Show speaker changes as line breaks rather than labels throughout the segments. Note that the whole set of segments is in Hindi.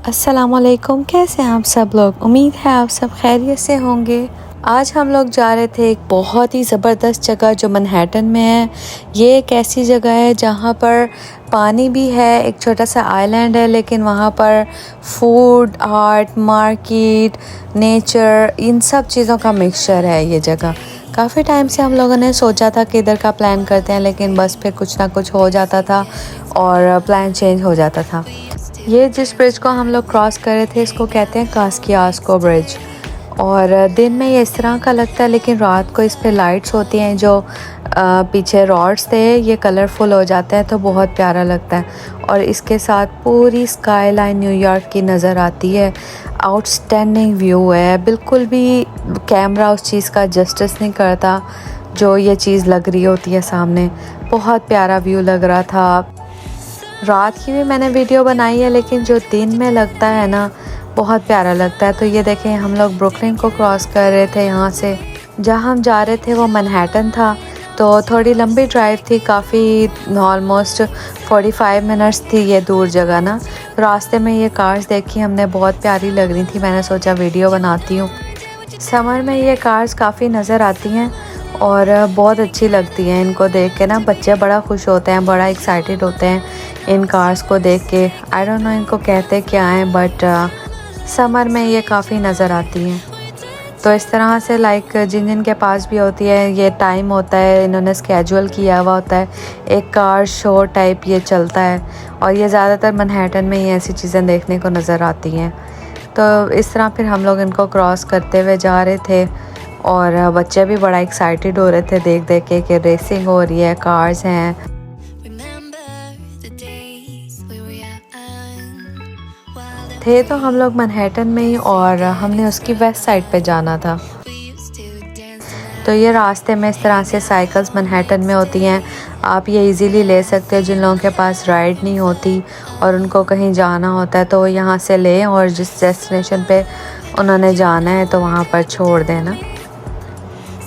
अस्सलामुअलैकुम, कैसे हैं आप सब लोग। उम्मीद है आप सब खैरियत से होंगे। आज हम लोग जा रहे थे एक बहुत ही ज़बरदस्त जगह जो मैनहट्टन में है। ये एक ऐसी जगह है जहाँ पर पानी भी है, एक छोटा सा आइलैंड है, लेकिन वहाँ पर फूड, आर्ट, मार्केट, नेचर, इन सब चीज़ों का मिक्सचर है ये जगह। काफ़ी टाइम से हम लोगों ने सोचा था कि इधर का प्लान करते हैं, लेकिन बस फिर कुछ ना कुछ हो जाता था और प्लान चेंज हो जाता था। ये जिस ब्रिज को हम लोग क्रॉस कर रहे थे इसको कहते हैं कास्कियास्को ब्रिज। और दिन में ये इस तरह का लगता है, लेकिन रात को इस पे लाइट्स होती हैं जो पीछे रॉड्स थे ये कलरफुल हो जाते हैं, तो बहुत प्यारा लगता है। और इसके साथ पूरी स्काई लाइन न्यूयॉर्क की नज़र आती है। आउटस्टैंडिंग व्यू है, बिल्कुल भी कैमरा उस चीज़ का जस्टिस नहीं करता जो ये चीज़ लग रही होती है सामने। बहुत प्यारा व्यू लग रहा था। रात की भी मैंने वीडियो बनाई है, लेकिन जो दिन में लगता है ना बहुत प्यारा लगता है। तो ये देखें, हम लोग ब्रुकलिन को क्रॉस कर रहे थे। यहाँ से जहाँ हम जा रहे थे वो मैनहट्टन था, तो थोड़ी लंबी ड्राइव थी, काफ़ी ऑलमोस्ट 45 मिनट्स थी ये दूर जगह ना। रास्ते में ये कार्स देखी हमने, बहुत प्यारी लग रही थी, मैंने सोचा वीडियो बनाती हूँ। समर में ये कार्स काफ़ी नज़र आती हैं और बहुत अच्छी लगती हैं। इनको देख के ना बच्चे बड़ा खुश होते हैं, बड़ा एक्साइटेड होते हैं इन कार्स को देख के। आई डोंट नो इनको कहते क्या हैं, बट समर में ये काफ़ी नज़र आती हैं। तो इस तरह से लाइक जिन जिन के पास भी होती है, ये टाइम होता है, इन्होंने स्केड्यूल किया हुआ होता है, एक कार शो टाइप ये चलता है। और ये ज़्यादातर मैनहट्टन में ही ऐसी चीज़ें देखने को नज़र आती हैं। तो इस तरह फिर हम लोग इनको क्रॉस करते हुए जा रहे थे और बच्चे भी बड़ा एक्साइटेड हो रहे थे देख देख के कि रेसिंग हो रही है, कार्स हैं। थे तो हम लोग मैनहट्टन में ही और हमने उसकी वेस्ट साइड पे जाना था। तो ये रास्ते में इस तरह से साइकिल्स मैनहट्टन में होती हैं, आप ये इजीली ले सकते हो। जिन लोगों के पास राइड नहीं होती और उनको कहीं जाना होता है तो वो यहाँ से लें और जिस डेस्टिनेशन पे उन्होंने जाना है तो वहाँ पर छोड़ देना।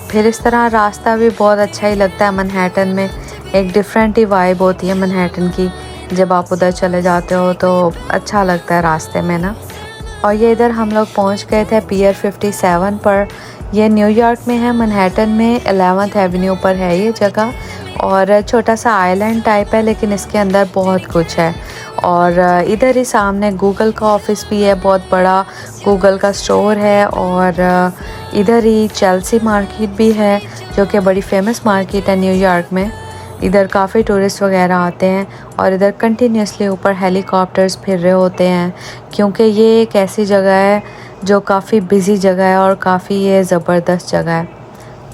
फिर इस तरह रास्ता भी बहुत अच्छा ही लगता है मैनहट्टन में, एक डिफरेंट ही वाइब होती है मैनहट्टन की। जब आप उधर चले जाते हो तो अच्छा लगता है रास्ते में ना। और ये इधर हम लोग पहुंच गए थे पियर 57 पर। ये न्यूयॉर्क में है, मैनहट्टन में 11th एवेन्यू पर है ये जगह। और छोटा सा आइलैंड टाइप है, लेकिन इसके अंदर बहुत कुछ है। और इधर ही सामने गूगल का ऑफिस भी है, बहुत बड़ा गूगल का स्टोर है। और इधर ही चेल्सी मार्केट भी है जो कि बड़ी फेमस मार्केट है न्यूयॉर्क में। इधर काफ़ी टूरिस्ट वगैरह आते हैं और इधर कंटिन्यूसली ऊपर हेलीकॉप्टर्स फिर रहे होते हैं, क्योंकि ये एक ऐसी जगह है जो काफ़ी बिज़ी जगह है और काफ़ी ये ज़बरदस्त जगह है।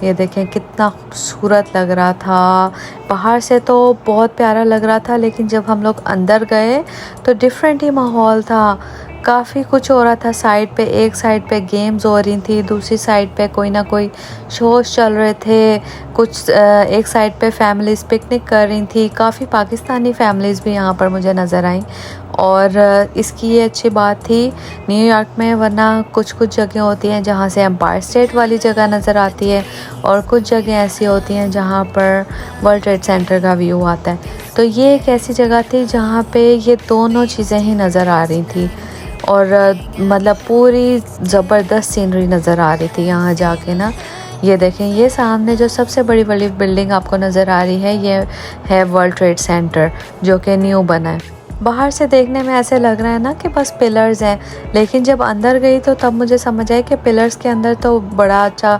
ये देखें कितना खूबसूरत लग रहा था। बाहर से तो बहुत प्यारा लग रहा था, लेकिन जब हम लोग अंदर गए तो डिफरेंट ही माहौल था। काफ़ी कुछ हो रहा था साइड पे, एक साइड पे गेम्स हो रही थी, दूसरी साइड पे कोई ना कोई शोज़ चल रहे थे। कुछ एक साइड पे फैमिलीज़ पिकनिक कर रही थी। काफ़ी पाकिस्तानी फैमिलीज़ भी यहाँ पर मुझे नज़र आई। और इसकी ये अच्छी बात थी न्यूयॉर्क में, वरना कुछ कुछ जगह होती हैं जहाँ से एम्पायर स्टेट वाली जगह नज़र आती है और कुछ जगह ऐसी होती हैं जहाँ पर वर्ल्ड ट्रेड सेंटर का व्यू आता है। तो ये एक ऐसी जगह थी जहाँ पे ये दोनों चीज़ें ही नज़र आ रही थी और मतलब पूरी ज़बरदस्त सीनरी नज़र आ रही थी यहाँ जाके ना। ये देखें, ये सामने जो सबसे बड़ी बड़ी बिल्डिंग आपको नज़र आ रही है ये है वर्ल्ड ट्रेड सेंटर, जो कि न्यू बना है। बाहर से देखने में ऐसे लग रहा है ना कि बस पिलर्स हैं, लेकिन जब अंदर गई तो तब मुझे समझ आया कि पिलर्स के अंदर तो बड़ा अच्छा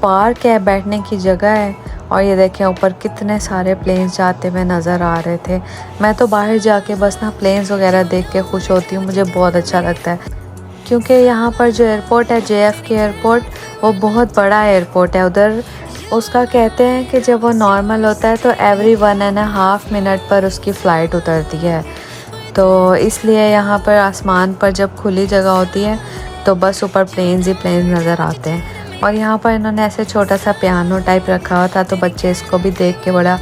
पार्क है, बैठने की जगह है। और ये देखें ऊपर कितने सारे प्लेन्स जाते हुए नज़र आ रहे थे। मैं तो बाहर जाके बस ना प्लेन्स वगैरह देख के खुश होती हूँ, मुझे बहुत अच्छा लगता है। क्योंकि यहाँ पर जो एयरपोर्ट है JFK एयरपोर्ट, वो बहुत बड़ा एयरपोर्ट है। उधर उसका कहते हैं कि जब वो नॉर्मल होता है तो एवरी 1.5 मिनट पर उसकी फ़्लाइट उतरती है। तो इसलिए यहाँ पर आसमान पर जब खुली जगह होती है तो बस ऊपर प्लेन्स ही प्लेन्स नज़र आते हैं। और यहाँ पर इन्होंने ऐसे छोटा सा पियानो टाइप रखा हुआ था, तो बच्चे इसको भी देख के बड़ा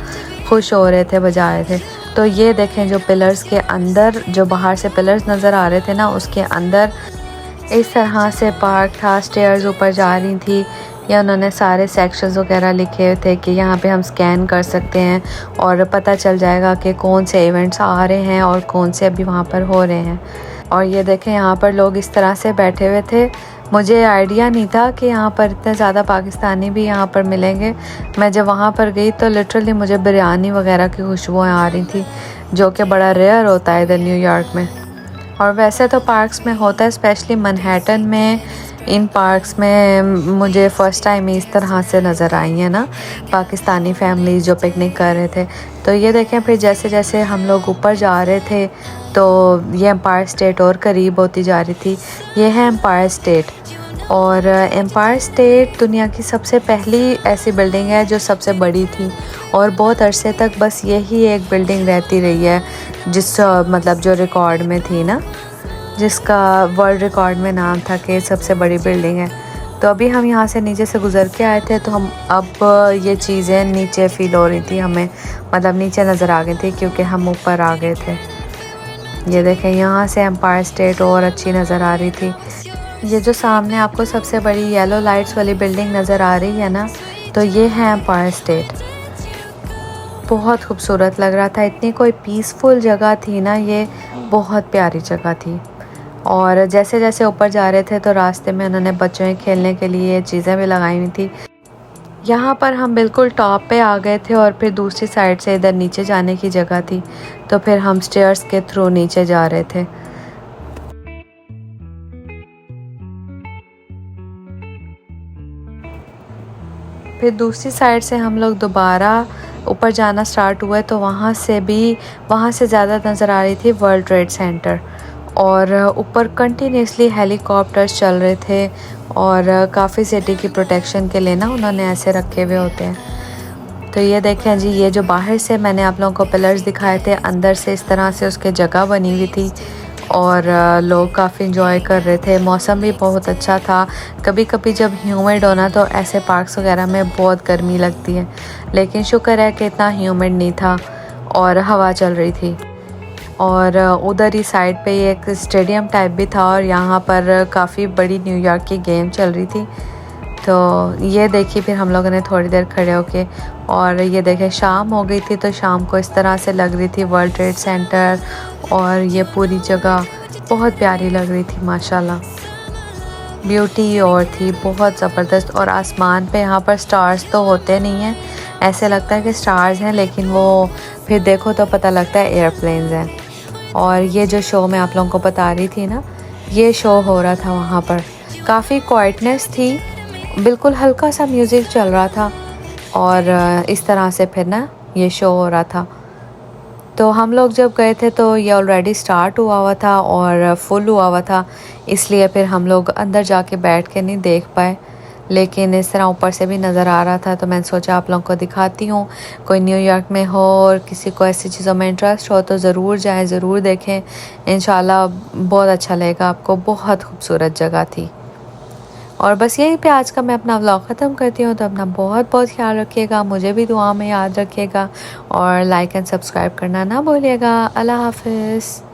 खुश हो रहे थे, बजा रहे थे। तो ये देखें, जो पिलर्स के अंदर, जो बाहर से पिलर्स नज़र आ रहे थे ना, उसके अंदर इस तरह से पार्क था, स्टेयर्स ऊपर जा रही थी। या उन्होंने सारे सेक्शंस वगैरह लिखे थे कि यहाँ पे हम स्कैन कर सकते हैं और पता चल जाएगा कि कौन से इवेंट्स आ रहे हैं और कौन से अभी वहाँ पर हो रहे हैं। और ये देखें यहाँ पर लोग इस तरह से बैठे हुए थे। मुझे आइडिया नहीं था कि यहाँ पर इतने ज़्यादा पाकिस्तानी भी यहाँ पर मिलेंगे। मैं जब वहाँ पर गई तो लिटरली मुझे बिरयानी वगैरह की खुशबुएँ आ रही थी, जो कि बड़ा रेयर होता है इधर न्यूयॉर्क में। और वैसे तो पार्क्स में होता है, स्पेशली मैनहट्टन में इन पार्क्स में मुझे फ़र्स्ट टाइम इस तरह से नज़र आई है ना, पाकिस्तानी फैमिलीज़ जो पिकनिक कर रहे थे। तो ये देखें फिर जैसे जैसे हम लोग ऊपर जा रहे थे तो ये एम्पायर स्टेट और करीब होती जा रही थी। ये है एम्पायर स्टेट, और एम्पायर स्टेट दुनिया की सबसे पहली ऐसी बिल्डिंग है जो सबसे बड़ी थी, और बहुत अरसे तक बस यही एक बिल्डिंग रहती रही है जिस मतलब जो रिकॉर्ड में थी ना, जिसका वर्ल्ड रिकॉर्ड में नाम था कि सबसे बड़ी बिल्डिंग है। तो अभी हम यहाँ से नीचे से गुज़र के आए थे, तो हम अब ये चीज़ें नीचे फ़ील हो रही थी हमें, मतलब नीचे नज़र आ गई थी क्योंकि हम ऊपर आ गए थे। ये देखें यहाँ से एम्पायर स्टेट और अच्छी नज़र आ रही थी। ये जो सामने आपको सबसे बड़ी येलो लाइट्स वाली बिल्डिंग नज़र आ रही है ना, तो ये है एम्पायर स्टेट। बहुत खूबसूरत लग रहा था, इतनी कोई पीसफुल जगह थी ना, ये बहुत प्यारी जगह थी। और जैसे जैसे ऊपर जा रहे थे तो रास्ते में उन्होंने बच्चों के खेलने के लिए चीज़ें भी लगाई हुई थी। यहाँ पर हम बिल्कुल टॉप पे आ गए थे और फिर दूसरी साइड से इधर नीचे जाने की जगह थी, तो फिर हम स्टेयर्स के थ्रू नीचे जा रहे थे। फिर दूसरी साइड से हम लोग दोबारा ऊपर जाना स्टार्ट हुए, तो वहाँ से ज़्यादा नज़र आ रही थी वर्ल्ड ट्रेड सेंटर, और ऊपर कंटिन्यूसली हेलीकॉप्टर्स चल रहे थे, और काफ़ी सिटी की प्रोटेक्शन के लिए ना उन्होंने ऐसे रखे हुए होते हैं। तो ये देखें जी, ये जो बाहर से मैंने आप लोगों को पिलर्स दिखाए थे, अंदर से इस तरह से उसके जगह बनी हुई थी, और लोग काफ़ी इंजॉय कर रहे थे। मौसम भी बहुत अच्छा था। कभी कभी जब ह्यूमिड होना तो ऐसे पार्क्स वगैरह में बहुत गर्मी लगती है, लेकिन शुक्र है कि इतना ह्यूमिड नहीं था और हवा चल रही थी। और उधर ही साइड पे एक स्टेडियम टाइप भी था, और यहाँ पर काफ़ी बड़ी न्यूयॉर्क की गेम चल रही थी। तो ये देखी फिर हम लोगों ने थोड़ी देर खड़े होके, और ये देखें शाम हो गई थी, तो शाम को इस तरह से लग रही थी वर्ल्ड ट्रेड सेंटर, और ये पूरी जगह बहुत प्यारी लग रही थी माशाल्लाह। ब्यूटी और थी बहुत ज़बरदस्त। और आसमान पे यहाँ पर स्टार्स तो होते नहीं हैं, ऐसे लगता है कि स्टार्स हैं, लेकिन वो फिर देखो तो पता लगता है एयरप्लेन्स हैं। और ये जो शो मैं आप लोगों को बता रही थी ना, ये शो हो रहा था वहाँ पर। काफ़ी क्वाइटनेस थी, बिल्कुल हल्का सा म्यूज़िक चल रहा था, और इस तरह से फिर ना ये शो हो रहा था। तो हम लोग जब गए थे तो ये ऑलरेडी स्टार्ट हुआ था और फुल हुआ था, इसलिए फिर हम लोग अंदर जाके बैठ के नहीं देख पाए, लेकिन इस तरह ऊपर से भी नज़र आ रहा था, तो मैंने सोचा आप लोगों को दिखाती हूँ। कोई न्यूयॉर्क में हो और किसी को ऐसी चीज़ों में इंटरेस्ट हो तो ज़रूर जाएं, ज़रूर देखें, इंशाल्लाह बहुत अच्छा लगेगा आपको। बहुत खूबसूरत जगह थी। और बस यहीं पे आज का मैं अपना व्लॉग ख़त्म करती हूँ। तो अपना बहुत बहुत ख्याल रखिएगा, मुझे भी दुआ में याद रखिएगा, और लाइक एंड सब्सक्राइब करना ना भूलिएगा। अल्लाह हाफ़िज़।